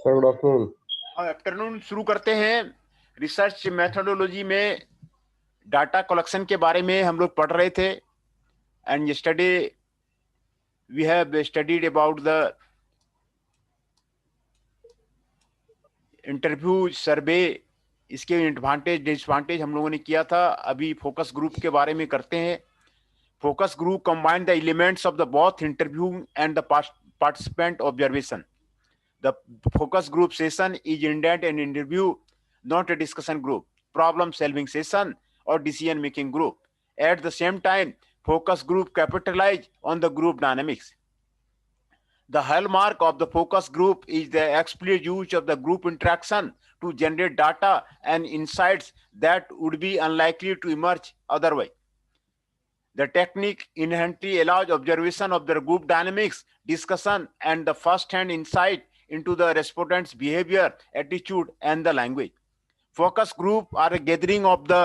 Sir good afternoon. Afternoon. शुरू करते हैं। रिसर्च मेथोडोलॉजी में डाटा कलेक्शन के बारे में हम लोग पढ़ रहे थे and yesterday we have studied about the interview survey. इसके एडवांटेज डिसएडवांटेज हम लोगों ने किया था। अभी फोकस ग्रुप के बारे में करते हैं। Focus group combine the elements of the both interview and the participant observation. The focus group session is intended an interview, not a discussion group, problem solving session, or decision making group. At the same time, focus group capitalize on the group dynamics. The hallmark of the focus group is the explicit use of the group interaction to generate data and insights that would be unlikely to emerge otherwise. The technique inherently allows observation of the group dynamics, discussion, and the first-hand insight into the respondent's behavior, attitude, and the language. Focus group are a gathering of the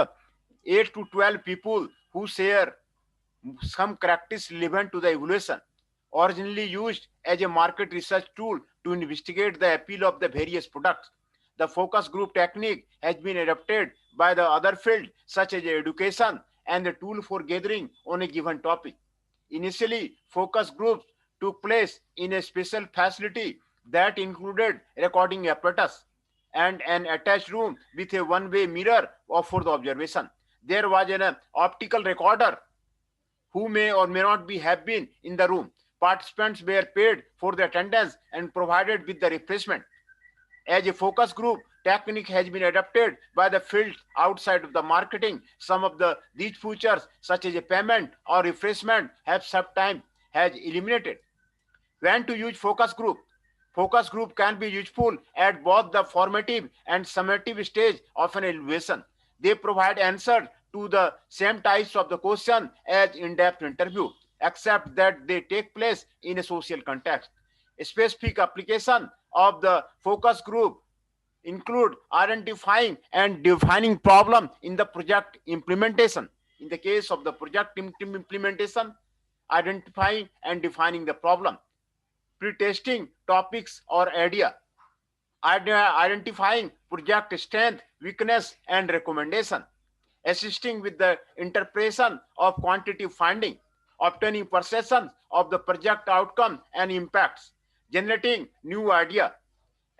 8 to 12 people who share some characteristics relevant to the evaluation. Originally used as a market research tool to investigate the appeal of the various products, the focus group technique has been adopted by the other fields such as education and the tool for gathering on a given topic. Initially, focus groups took place in a special facility that included recording apparatus and an attached room with a one-way mirror for the observation. There was an optical recorder who may or may not have been in the room. Participants were paid for the attendance and provided with the refreshment. As a focus group, technique has been adopted by the field outside of the marketing. Some of these features, such as a payment or refreshment, have sometimes has eliminated. When to use focus group? Focus group can be useful at both the formative and summative stage of an evaluation. They provide answers to the same types of the question as in-depth interview, except that they take place in a social context. A specific application of the focus group include identifying and defining problem in the project implementation. In the case of the project implementation, identifying and defining the problem, pre-testing topics or idea, identifying project strength, weakness, and recommendation, assisting with the interpretation of quantitative finding, obtaining perceptions of the project outcome and impacts, generating new idea.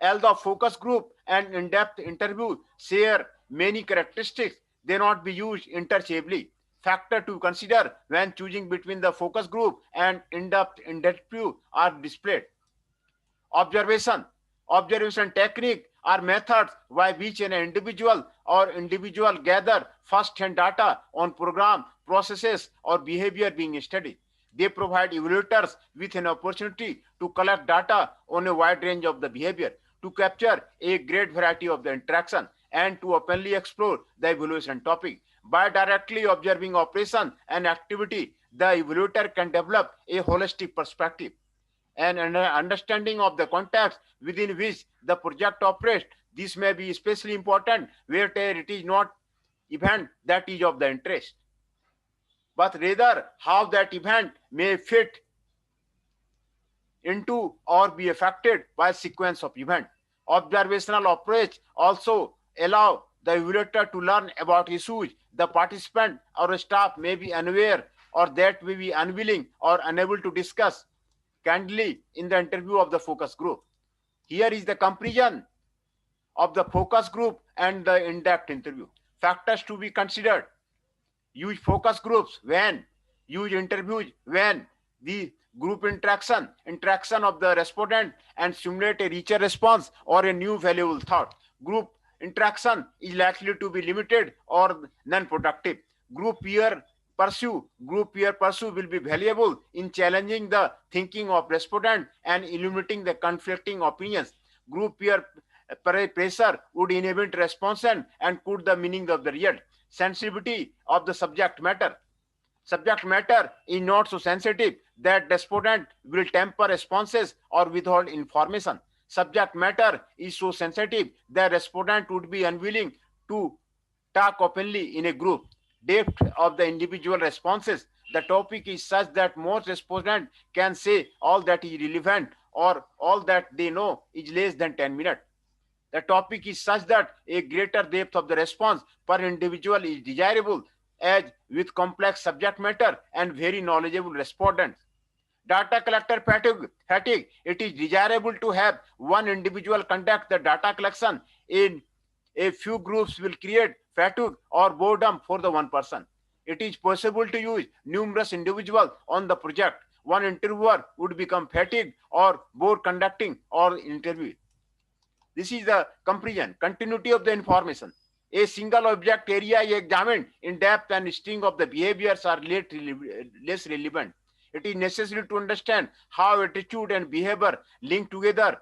Although focus group and in-depth interview share many characteristics, they not be used interchangeably. Factor to consider when choosing between the focus group and in-depth interview are displayed. Observation technique are methods by which an individual gather first-hand data on program, processes, or behavior being studied. They provide evaluators with an opportunity to collect data on a wide range of the behavior, to capture a great variety of the interaction, and to openly explore the evaluation topic. By directly observing operation and activity, the evaluator can develop a holistic perspective and an understanding of the context within which the project operates. This may be especially important where it is not event that is of the interest, but rather how that event may fit into or be affected by a sequence of events. Observational approach also allow the evaluator to learn about issues the participant or staff may be unaware or that may be unwilling or unable to discuss candidly in the interview of the focus group. Here is the comparison of the focus group and the in-depth interview. Factors to be considered: use focus groups when, use interviews when. The group interaction of the respondent and simulate a richer response or a new valuable thought. Group interaction is likely to be limited or non-productive. Group peer pursuit will be valuable in challenging the thinking of respondent and illuminating the conflicting opinions. Group peer pressure would inhibit response and could the meaning of the result. Sensitivity of the subject matter is not so sensitive that respondent will temper responses or withhold information. Subject matter is so sensitive that respondent would be unwilling to talk openly in a group. Depth of the individual responses: the topic is such that most respondents can say all that is relevant or all that they know is less than 10 minutes. The topic is such that a greater depth of the response per individual is desirable, as with complex subject matter and very knowledgeable respondents. Data collector fatigue. It is desirable to have one individual conduct the data collection. In a few groups will create fatigue or boredom for the one person. It is possible to use numerous individuals on the project. One interviewer would become fatigued or bored conducting or interview. This is the comprehension, continuity of the information. A single object area is examined in depth and string of the behaviors are less relevant. It is necessary to understand how attitude and behavior link together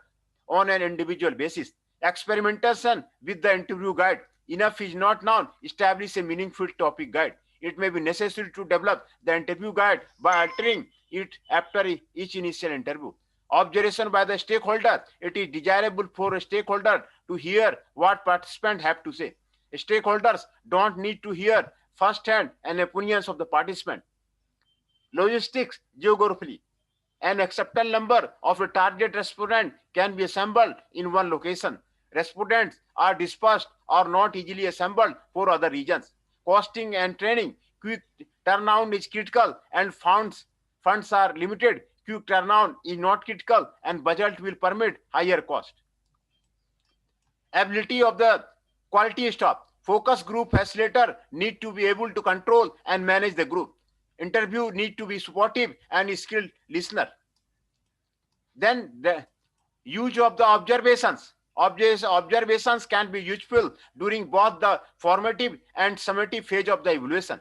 on an individual basis. Experimentation with the interview guide. Enough is not known. Establish a meaningful topic guide. It may be necessary to develop the interview guide by altering it after each initial interview. Observation by the stakeholder. It is desirable for a stakeholder to hear what participants have to say. Stakeholders don't need to hear first-hand and opinions of the participant. Logistics, geographically. An acceptable number of a target respondent can be assembled in one location. Respondents are dispersed or not easily assembled for other regions. Costing and training. Quick turnaround is critical and funds are limited. Quick turnaround is not critical and budget will permit higher cost. Ability of the quality staff. Focus group facilitator need to be able to control and manage the group. Interview need to be supportive and skilled listener. Then the use of the observations. Observations can be useful during both the formative and summative phase of the evaluation.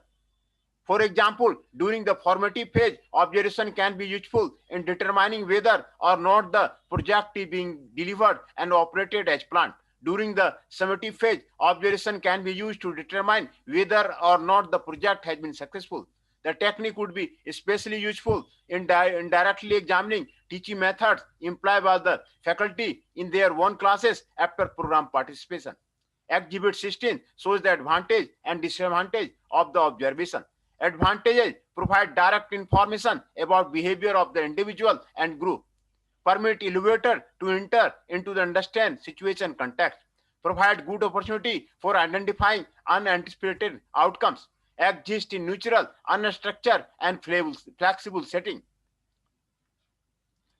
For example, during the formative phase, observation can be useful in determining whether or not the project is being delivered and operated as planned. During the summative phase, observation can be used to determine whether or not the project has been successful. The technique would be especially useful in directly examining teaching methods employed by the faculty in their own classes after program participation. Exhibit 16 shows the advantage and disadvantage of the observation. Advantages: provide direct information about behavior of the individual and group. Permit evaluator to enter into the understand situation context. Provide good opportunity for identifying unanticipated outcomes. Exist in neutral, unstructured, and flexible setting.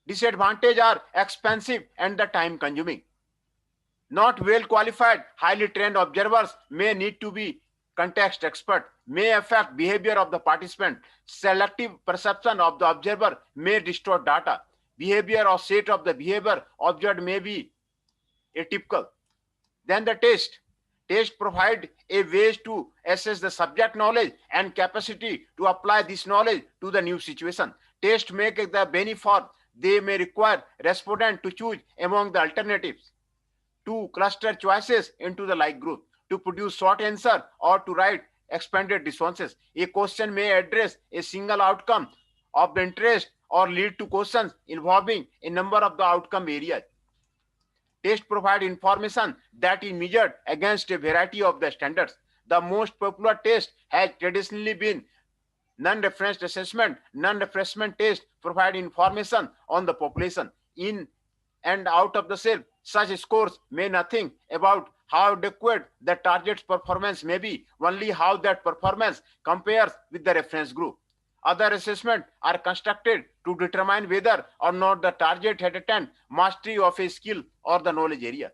Disadvantages are expensive and the time consuming. Not well qualified, highly trained observers may need to be context expert, may affect behavior of the participant. Selective perception of the observer may distort data. Behavior or state of the behavior observed may be atypical. Then the test. Test provide a ways to assess the subject knowledge and capacity to apply this knowledge to the new situation. Test make the benefit. They may require respondent to choose among the alternatives, to cluster choices into the like group, to produce short answer or to write expanded responses. A question may address a single outcome of the interest or lead to questions involving a number of the outcome areas. Test provide information that is measured against a variety of the standards. The most popular test has traditionally been non-referenced assessment. Non-referenced test provide information on the population in and out of the cell. Such scores may nothing about how adequate the target's performance may be, only how that performance compares with the reference group. Other assessments are constructed to determine whether or not the target had attained mastery of a skill or the knowledge area.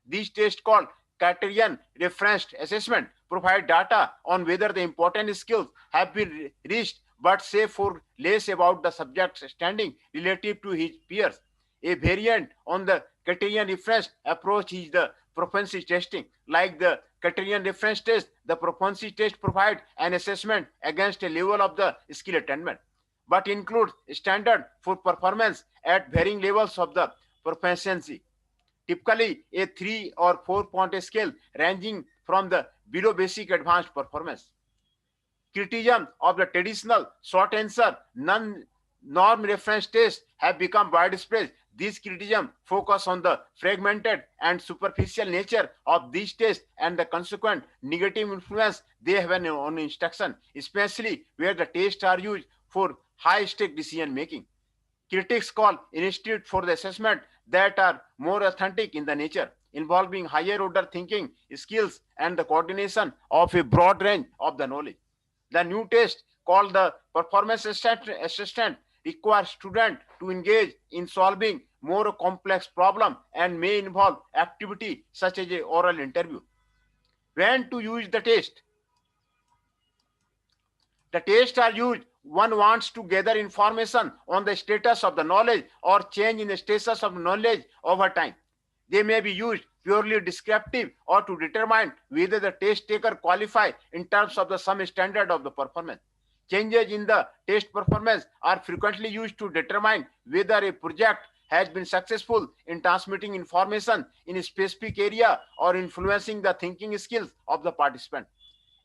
These tests, called criterion referenced assessment, provide data on whether the important skills have been reached, but say for less about the subject's standing relative to his peers. A variant on the criterion referenced approach is the propensity testing. Like the criterion reference test, the propensity test provides an assessment against a level of the skill attainment, but includes standard for performance at varying levels of the proficiency. Typically, a 3 or 4 point scale ranging from the below basic advanced performance. Criticism of the traditional short answer norm reference tests have become widespread. These criticism focus on the fragmented and superficial nature of these tests and the consequent negative influence they have on instruction, especially where the tests are used for high-stake decision making. Critics call institute for the assessment that are more authentic in the nature, involving higher order thinking skills and the coordination of a broad range of the knowledge. The new test called the performance assessment requires students to engage in solving more complex problem and may involve activity such as a oral interview. When to use the test? The tests are used one wants to gather information on the status of the knowledge or change in the status of knowledge over time. They may be used purely descriptive or to determine whether the test taker qualify in terms of the some standard of the performance. Changes in the test performance are frequently used to determine whether a project has been successful in transmitting information in a specific area or influencing the thinking skills of the participant.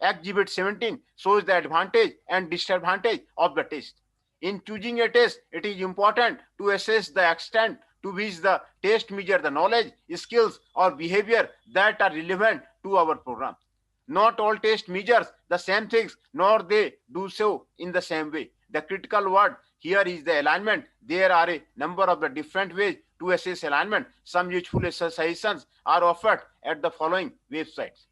Exhibit 17 shows the advantage and disadvantage of the test. In choosing a test, it is important to assess the extent to which the test measure the knowledge, skills, or behavior that are relevant to our program. Not all test measures the same things, nor they do so in the same way. The critical word here is the alignment. There are a number of the different ways to assess alignment. Some useful suggestions are offered at the following websites.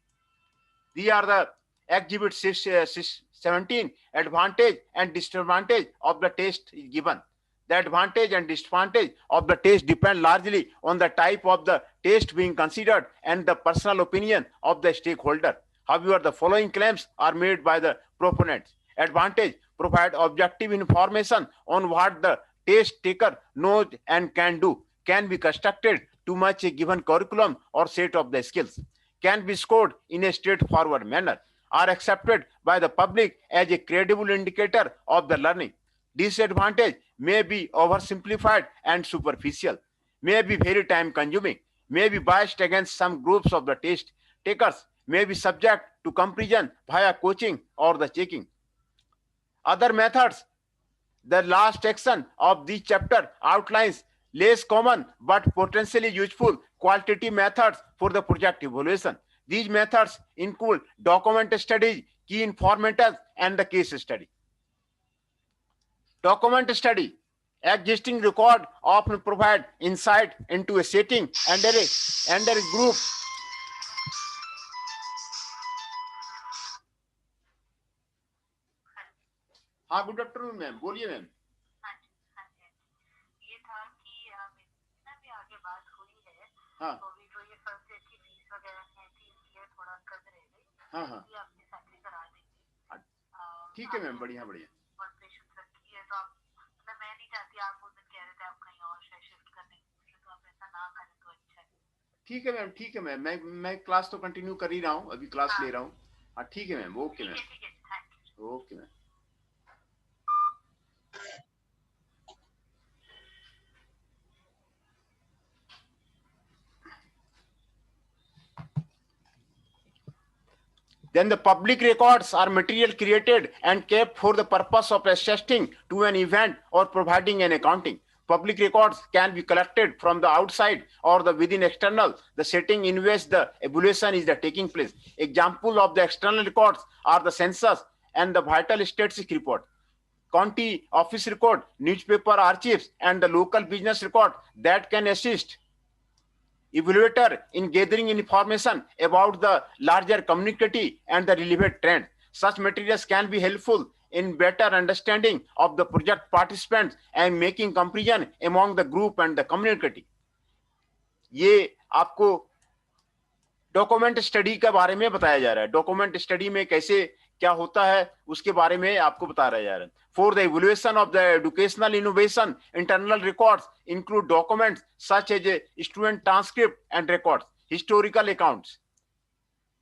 These are the Exhibit 17 advantage and disadvantage of the test is given. The advantage and disadvantage of the test depend largely on the type of the test being considered and the personal opinion of the stakeholder. However, the following claims are made by the proponents. Advantage: provide objective information on what the test taker knows and can do, can be constructed to match a given curriculum or set of the skills, can be scored in a straightforward manner, are accepted by the public as a credible indicator of the learning. Disadvantage: may be oversimplified and superficial, may be very time consuming, may be biased against some groups of the test takers, may be subject to comparison via coaching or the checking. Other methods: the last section of this chapter outlines less common but potentially useful qualitative methods for the project evaluation. These methods include document studies, key informators, and the case study. Document study: existing record often provide insight into a setting and a group. हाँ, good afternoon ma'am, बोलिए ma'am. ये था कि जितना भी आगे बात हुई है, हाँ, तो अभी जो ये फर्स्ट ईयर की फीस वगैरह है थी, इसलिए थोड़ा कम रह गई। हाँ, हाँ, ये आपकी सैलरी करा देंगे। ठीक है मैम, बढ़िया बढ़िया। बहुत पेशेंस रखी है, तो आप मतलब मैं नहीं चाहती, आप उस दिन कह रहे थे आप कहीं और शिफ्ट करने के लिए, तो आप ऐसा ना करें तो अच्छा है। ठीक है मैम, ठीक है मैम, मैं क्लास तो कंटिन्यू कर ही रहा हूँ, अभी क्लास ले रहा हूँ। हाँ ठीक है मैम, ओके मैम, ठीक है, thank you. Okay ma'am. Then the public records are material created and kept for the purpose of assisting to an event or providing an accounting. Public records can be collected from the outside or the within external, the setting in which the evaluation is taking place. Example of the external records are the census and the vital statistic report, county office record, newspaper archives, and the local business record that can assist evaluator in gathering information about the larger community and the relevant trends. Such materials can be helpful in better understanding of the project participants and making comparison among the group and the community. ये आपको document study के बारे में बताया जा रहा है। Document study में कैसे क्या होता है उसके बारे में आपको बताया जा रहा है। For the evaluation of the educational innovation, internal records include documents such as a student transcript and records, historical accounts.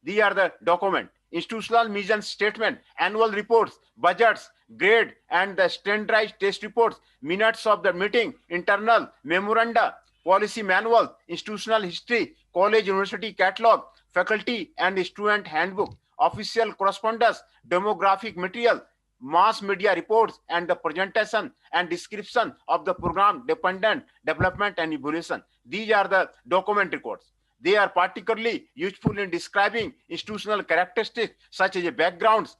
These are the document, institutional mission statement, annual reports, budgets, grade, and the standardized test reports, minutes of the meeting, internal memoranda, policy manual, institutional history, college university catalog, faculty and student handbook, official correspondence, demographic material, mass media reports, and the presentation and description of the program dependent development and evaluation. These are the document records. They are particularly useful in describing institutional characteristics such as backgrounds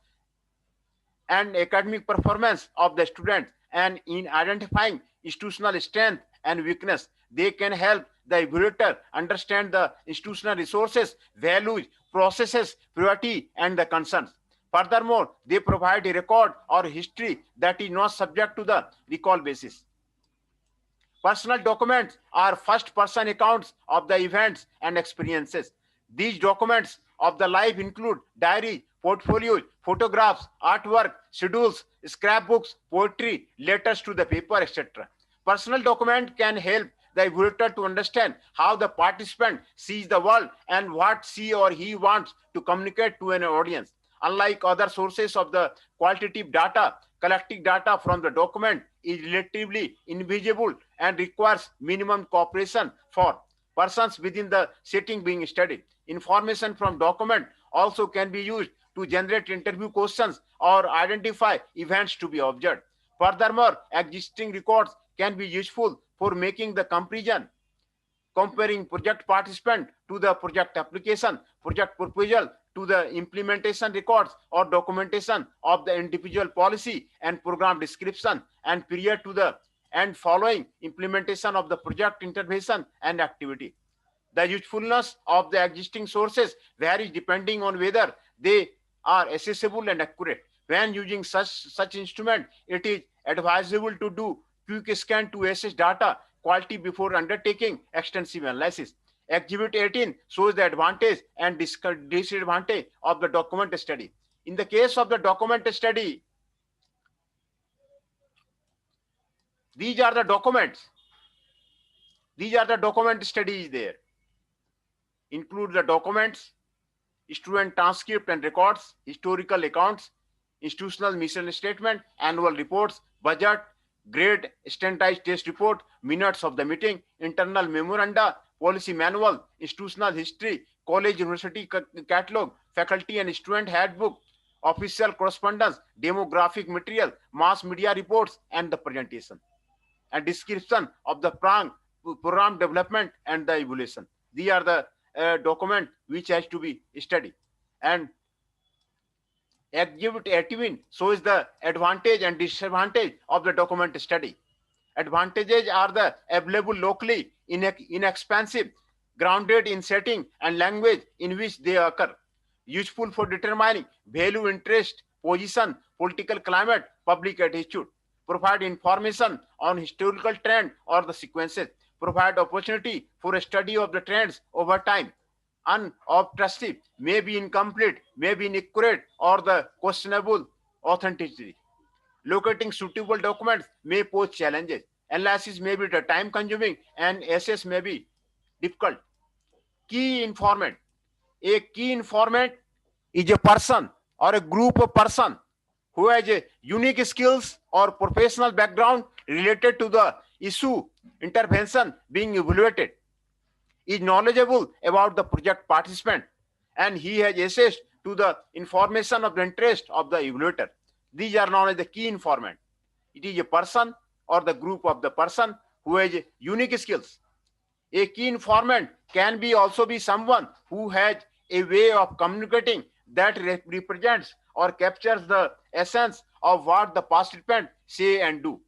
and academic performance of the students, and in identifying institutional strength and weakness. They can help the evaluator understand the institutional resources, values, processes, priority, and the concerns. Furthermore, they provide a record or history that is not subject to the recall basis. Personal documents are first-person accounts of the events and experiences. These documents of the life include diary, portfolios, photographs, artwork, schedules, scrapbooks, poetry, letters to the paper, etc. Personal document can help the evaluator to understand how the participant sees the world and what she or he wants to communicate to an audience. Unlike other sources of the qualitative data, collecting data from the document is relatively invisible and requires minimum cooperation for persons within the setting being studied. Information from document also can be used to generate interview questions or identify events to be observed. Furthermore, existing records can be useful for making the comparison, comparing project participant to the project application, project proposal to the implementation records or documentation of the individual policy and program description, and period to the and following implementation of the project intervention and activity. The usefulness of the existing sources varies depending on whether they are accessible and accurate. When using such instrument, it is advisable to do quick scan to assess data quality before undertaking extensive analysis. Exhibit 18 shows the advantage and disadvantage of the document study. In the case of the document study, these are the documents. These are the document studies there. Include the documents, student transcript and records, historical accounts, institutional mission statement, annual reports, budget, grade, standardized test report, minutes of the meeting, internal memoranda, policy manual, institutional history, college university catalog, faculty and student handbook, official correspondence, demographic material, mass media reports, and the presentation. And description of the program development and the evaluation. These are the document which has to be studied. And Exhibit 18 shows the advantage and disadvantage of the document study. Advantages are the available locally, inexpensive, grounded in setting and language in which they occur, useful for determining value, interest, position, political climate, public attitude, provide information on historical trend or the sequences, provide opportunity for a study of the trends over time, unobtrusive, may be incomplete, may be inaccurate, or the questionable authenticity. Locating suitable documents may pose challenges. Analysis may be time consuming and access may be difficult. Key informant. A key informant is a person or a group of person who has a unique skills or professional background related to the issue intervention being evaluated, is knowledgeable about the project participant, and he has access to the information of the interest of the evaluator. These are known as the key informant. It is a person or the group of the person who has unique skills. A key informant can be also be someone who has a way of communicating that represents or captures the essence of what the participant say and do.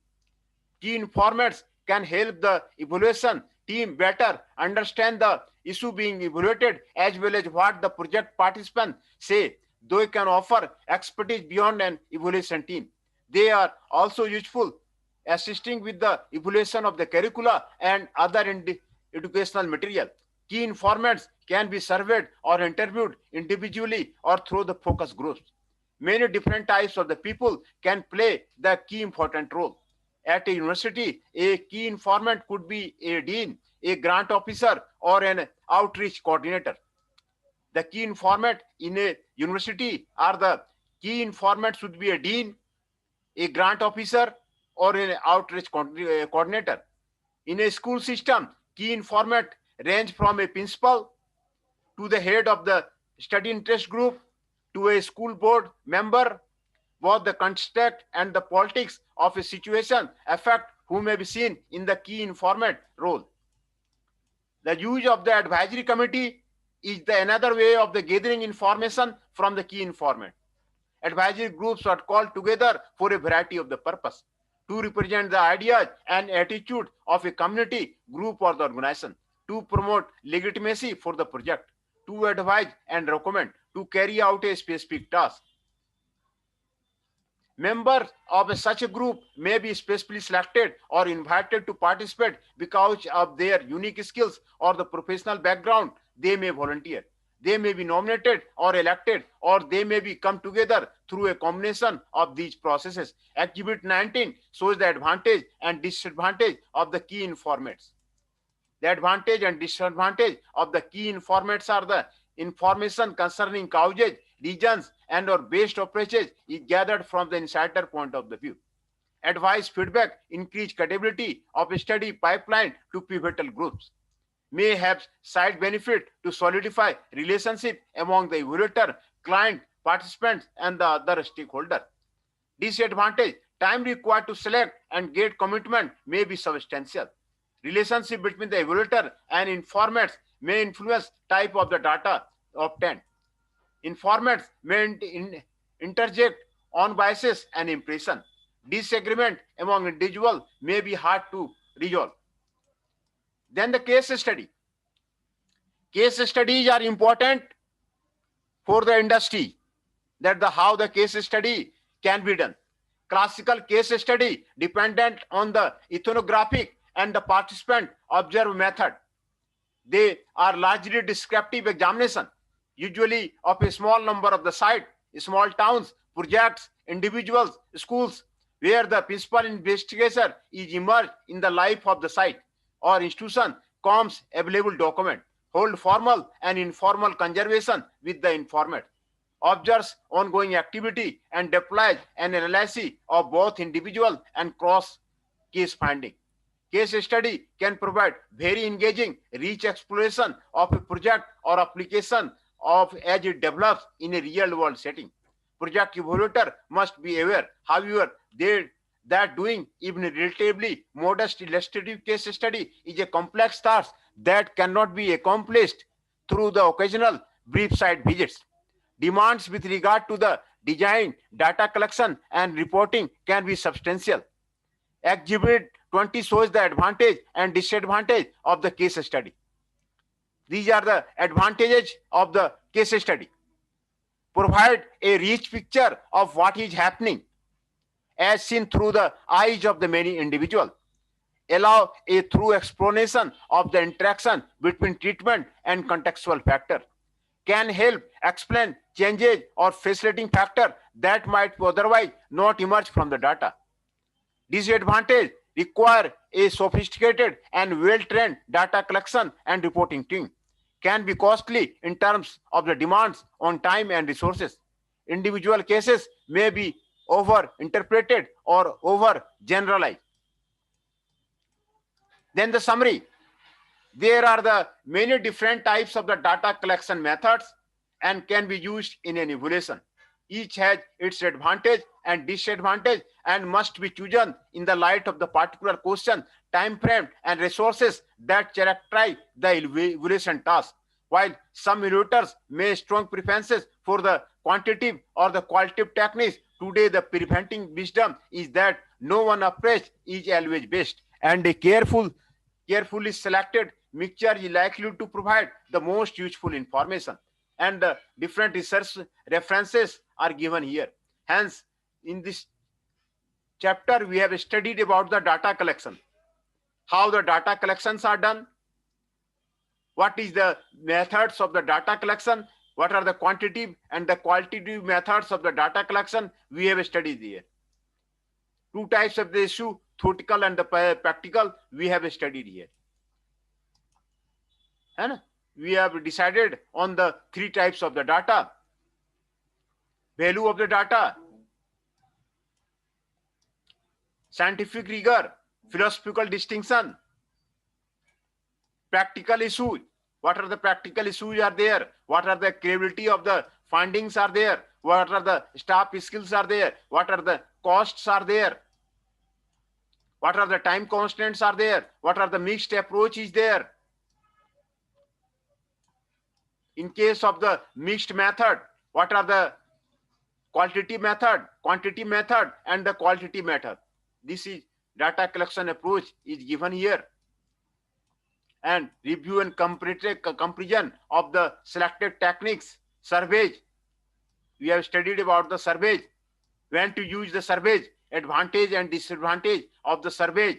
Key informants can help the evaluation team better understand the issue being evaluated as well as what the project participants say. They can offer expertise beyond an evaluation team. They are also useful assisting with the evaluation of the curricula and other educational material. Key informants can be surveyed or interviewed individually or through the focus groups. Many different types of the people can play the key important role. At a university, a key informant could be a dean, a grant officer, or an outreach coordinator. The key informant in a university are the key informant should be a dean, a grant officer, or an outreach coordinator. In a school system, key informant range from a principal to the head of the study interest group to a school board member. Both the context and the politics of a situation affect who may be seen in the key informant role. The use of the advisory committee is another way of the gathering information from the key informant. Advisory groups are called together for a variety of the purpose. to represent the ideas and attitude of a community, group, or the organization, to promote legitimacy for the project, to advise and recommend, to carry out a specific task. Members of such a group may be specially selected or invited to participate because of their unique skills or the professional background. They may volunteer. They may be nominated or elected, or they may be come together through a combination of these processes. Exhibit 19 shows the advantage and disadvantage of the key informats. The advantage and disadvantage of the key informats are the information concerning causes, regions, and or based approaches is gathered from the insider point of the view. Advice, feedback, increase credibility of a study pipeline to pivotal groups. May have side benefit to solidify relationship among the evaluator, client, participants, and the other stakeholder. Disadvantage, time required to select and get commitment may be substantial. Relationship between the evaluator and informats may influence type of the data obtained. Informats may interject on biases and impression. Disagreement among individuals may be hard to resolve. Then the case study. Case studies are important for the industry, that how the case study can be done. Classical case study dependent on the ethnographic and the participant observe method. They are largely descriptive examination, usually of a small number of the site, small towns, projects, individuals, schools, where the principal investigator is immersed in the life of the site or institution, combs available document, hold formal and informal conversation with the informant, observes ongoing activity, and deploys an analysis of both individual and cross case finding. Case study can provide very engaging, rich exploration of a project or application of as it develops in a real world setting. Project evaluator must be aware, however, that doing even a relatively modest illustrative case study is a complex task that cannot be accomplished through the occasional brief site visits. Demands with regard to the design, data collection, and reporting can be substantial. Exhibit 20 shows the advantage and disadvantage of the case study. These are the advantages of the case study. Provide a rich picture of what is happening as seen through the eyes of the many individuals. Allow a thorough explanation of the interaction between treatment and contextual factor. Can help explain changes or facilitating factor that might otherwise not emerge from the data. Disadvantage, require a sophisticated and well-trained data collection and reporting team. Can be costly in terms of the demands on time and resources. Individual cases may be over-interpreted or over-generalized. Then the summary. There are the many different types of the data collection methods and can be used in an evaluation. Each has its advantage and disadvantage and must be chosen in the light of the particular question, time frame, and resources that characterize the evaluation task. While some evaluators may have strong preferences for the quantitative or the qualitative techniques, today the preventing wisdom is that no one approach is always best, and a carefully selected mixture is likely to provide the most useful information. And the different research references are given here. Hence, in this chapter, we have studied about the data collection, how the data collections are done, what is the methods of the data collection, what are the quantitative and the qualitative methods of the data collection. We have studied here. Two types of the issue, theoretical and the practical, we have studied here. And we have decided on the three types of the data. Value of the data, scientific rigor, philosophical distinction, practical issues. What are the practical issues are there? What are the credibility of the findings are there? What are the staff skills are there? What are the costs are there? What are the time constraints are there? What are the mixed approach is there? In case of the mixed method, what are the qualitative method, quantitative method, and the qualitative method? This is data collection approach is given here. And review and comparison of the selected techniques, surveys. We have studied about the surveys, when to use the surveys, advantage and disadvantage of the surveys.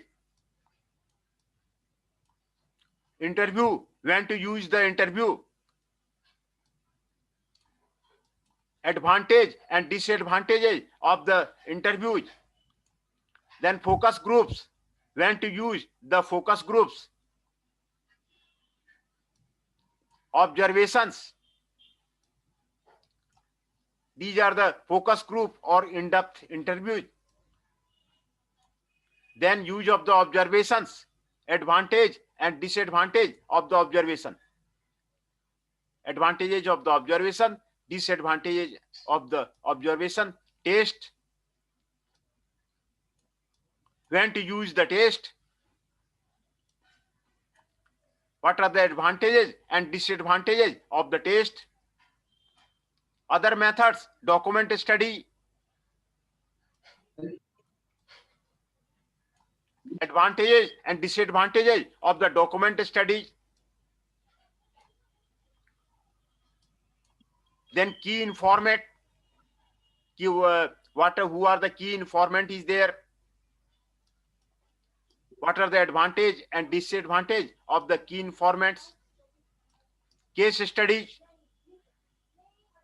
Interview, when to use the interview, advantage and disadvantages of the interviews. Then focus groups, when to use the focus groups. Observations, these are the focus group or in-depth interviews. Then use of the observations, advantage and disadvantage of the observation. Advantages of the observation, disadvantages of the observation. Test, when to use the test, what are the advantages and disadvantages of the test. Other methods, document study, advantages and disadvantages of the document study. Then key informant, who are the key informant is there. What are the advantage and disadvantage of the key informants. Case studies,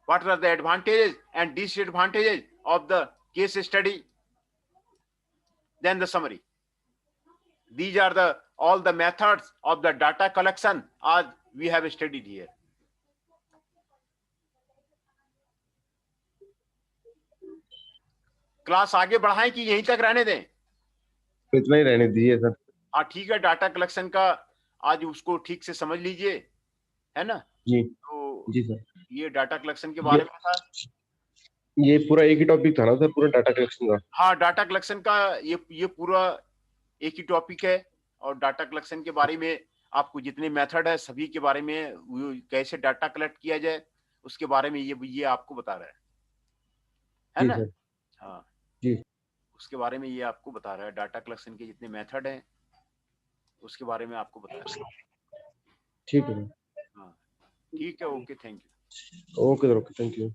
what are the advantages and disadvantages of the case study. Then the summary. These are all the methods of the data collection as we have studied here. Class आगे बढ़ाएं कि यहीं तक रहने दें? इतना ही रहने दीजिए सर। हाँ ठीक है, डाटा कलेक्शन का आज उसको ठीक से समझ लीजिए, है ना जी? तो जी सर, ये डाटा कलेक्शन के बारे में था। ये पूरा एक ही टॉपिक था ना सर, पूरा डाटा कलेक्शन का? हाँ, डाटा कलेक्शन का ये पूरा एक ही टॉपिक है और डाटा कलेक्शन के बारे में आपको जितने मेथड है सभी के बारे में, कैसे डाटा कलेक्ट किया जाए उसके बारे में ये आपको बता रहा है ना? हाँ जी, उसके बारे में ये आपको बता रहा है, डाटा कलेक्शन के जितने मेथड हैं उसके बारे में आपको बता रहा है। ठीक है। हाँ ठीक है, okay, thank you. Okay sir, okay, thank you.